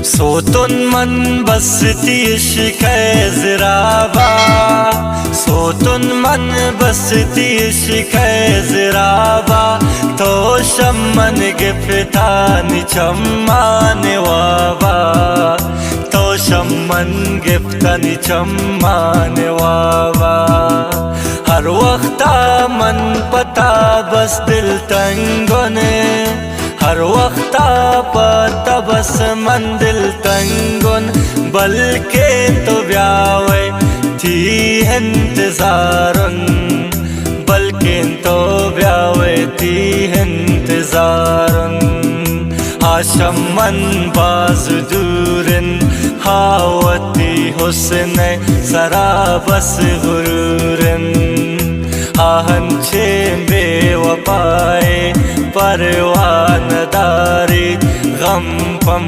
Sotoun मन बसती इश्क ज़राबा, सोतुन मन बसती इश्क ज़राबा, तो शम्मन गिफ्तानि चम्माने वाबा, तो शम्मन गिफ्तानि चम्माने वाबा। हर वक्ता मन पता बस दिल तंगुने, हर वक्ता पता बस मन दिल तंगुन, बल्कि तो ब्यावे थी इंतजारुन, बल्कि तो ब्यावे थी इंतजारुन। आशम मन बाज दूरन हावती हुस्न सरा बस गुरूरन, आहन छे बेवफाए परवान दारी गम पम।